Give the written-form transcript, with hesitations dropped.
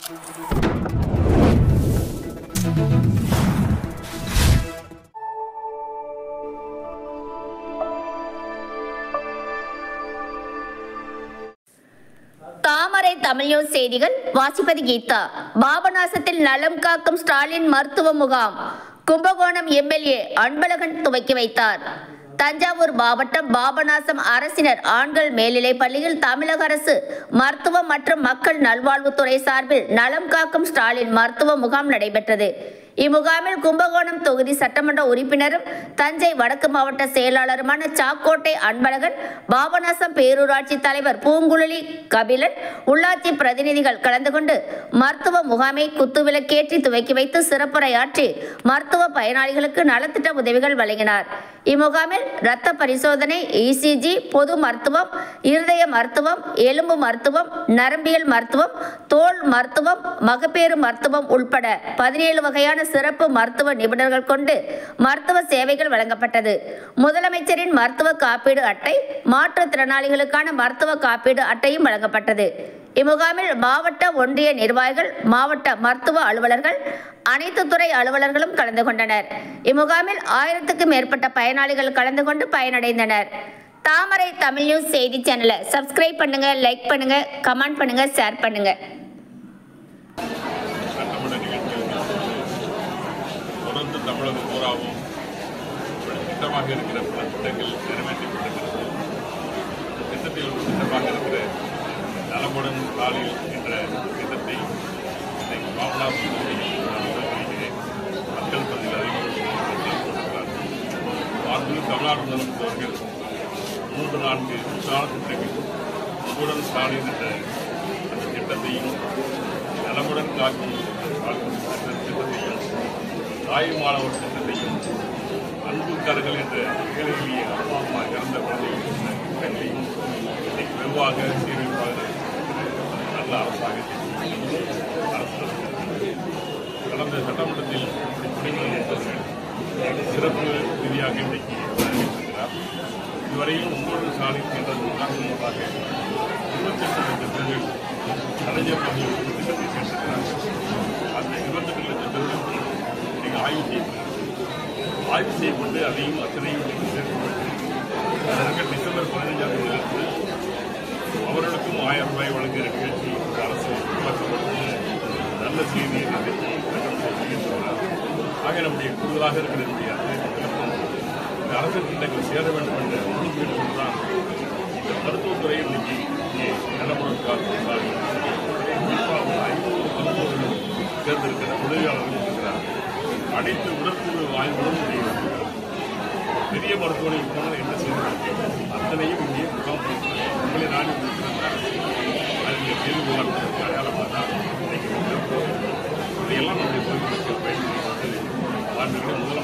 தாமரை Tamil news செய்திகள் வாசிப்பது கீதா. பாபநாசத்தில் நலம் காக்கும் ஸ்டாலின் மருத்துவ முகாம் கும்பகோணம் எம்எல்ஏ அன்பழகன் துவக்கி வைத்தார். தஞ்சாவூர் மாவட்டம் பாபநாசம் அரசினர் ஆண்கள் மேல்நிலைப் பள்ளியில் தமிழக அரசு மருத்துவம் மற்றும் மக்கள் நல்வாழ்வுத்துறை சார்பில் நலம் காக்கும் ஸ்டாலின் மருத்துவ முகாம் நடைபெற்றது. இம்முகாமில் கும்பகோணம் தொகுதி சட்டமன்ற உறுப்பினரும் தஞ்சை வடக்கு மாவட்ட செயலாளருமான சாக்கோட்டை அன்பழகன், பாபநாசம் பேரூராட்சி தலைவர் பூங்குழலி கபிலன், உள்ளாட்சி பிரதிநிதிகள் கலந்து கொண்டு மருத்துவ முகாமை குத்துவிளக்கேற்றி துவக்கி வைத்து சிறப்புரையாற்றி மருத்துவ பயனாளிகளுக்கு நலத்திட்ட உதவிகள் வழங்கினார். இம்முகாமில் இரத்த பரிசோதனை, இசிஜி, பொது மருத்துவம், இருதய மருத்துவம், எலும்பு மருத்துவம், நரம்பியல் மருத்துவம், தோல் மருத்துவம், மகப்பேறு மருத்துவம் உட்பட 17 வகையான சிறப்பு மருத்துவ நிபுணர்கள் கொண்டு மருத்துவ சேவைகள் வழங்கப்பட்டது. முதலமைச்சரின் மருத்துவ காப்பீடு அட்டை, மாற்றுத்திறனாளிகளுக்கான மருத்துவ காப்பீடு அட்டையும் வழங்கப்பட்டது. இம்முகாமில் மாவட்ட ஒன்றிய நிர்வாகிகள், மாவட்ட மருத்துவ அலுவலர்கள், அனைத்து துறை அலுவலர்களும் கலந்து கொண்டனர். இம்முகாமில் 1000க்கும் மேற்பட்ட பயனாளிகள் கலந்து கொண்டு பயனடைந்தனர். தாமரை தமிழ் நியூஸ் செய்தி சேனலை சப்ஸ்கிரைப் பண்ணுங்க, லைக் பண்ணுங்க, கமெண்ட் பண்ணுங்க, ஷேர் பண்ணுங்க. தமிழகம் பூராவும் திட்டமாக இருக்கிற பல திட்டங்கள் நிறைவேற்றப்பட்டிருக்கிறது. திட்டத்தில் ஒரு திட்டமாக இருக்கிற நலமுடன் காலில் என்ற திட்டத்தை இன்றைக்கு பாபநாசம் மக்கள் பகுதியில் அறிமுகப்படுத்தியிருக்கிறார்கள். தமிழ்நாடு முதலமைச்சர்கள் 3-4 முக்கியமான திட்டங்கள் நலமுடன் ஸ்டாலின் என்ற அந்த திட்டத்தையும், நலமுடன் காக்கும் திட்டத்தையும், தாய் மாணவர் திட்டத்தையும், அன்புக்காரர்கள் என்ற ஏழைகளிய அப்பா அம்மா இறந்த குழந்தைகளையும் இன்னைக்கு வெகுவாக சீர்திருத்தமாக நல்ல அரசாக அரசு கடந்த சட்டமன்றத்தில் துணைமுதலமைச்சர்கள் சிறப்பு விதியாக இன்றைக்கு அறிவித்திருக்கிறார். இதுவரையில் 9 ஸ்டாலின் என்ற காரணமாக 28 லட்சம் பேர்கள் கலைஞர் மகளிர் திட்டத்தை சேர்த்திருக்கிறார்கள். அந்த 28 லட்சம் பேர்களுக்கு ஆய்வு செய்யப்பட்டு அதையும் அத்தனையும் சேர்க்கப்பட்டு அதற்கு டிசம்பர் 15ஆம் தேதியிலிருந்து அவர்களுக்கும் 1000 ரூபாய் வழங்குகிற நிகழ்ச்சி அரசு உருவாக்கப்பட்டு நல்ல செய்தியை செய்திருக்கிறார். ஆக நம்முடைய கூடுதலாக இருக்கிற இந்த அரசு திட்டங்கள் சேர வேண்டும் என்ற உறுதியோடு தான் இந்த மருத்துவத்துறை இன்னைக்கு நலமுடன் காக்கும் குறிப்பாக 500 மருத்துவர்கள் தேர்ந்தெடுக்கிற உதவியாளர்கள் இருக்கிறார். அனைத்து உடற்கூறு ஆய்வுகளும் பெரிய மருத்துவமனைக்கு போனால் என்ன செய்யணும் அத்தனையும் இங்கே முகாம் உங்களை நாடி அதில் தேர்வு அடையாளமாக தான் இதையெல்லாம் நம்முடைய பொதுமக்கள் பயன்படுத்தி ஆண்டுகளில்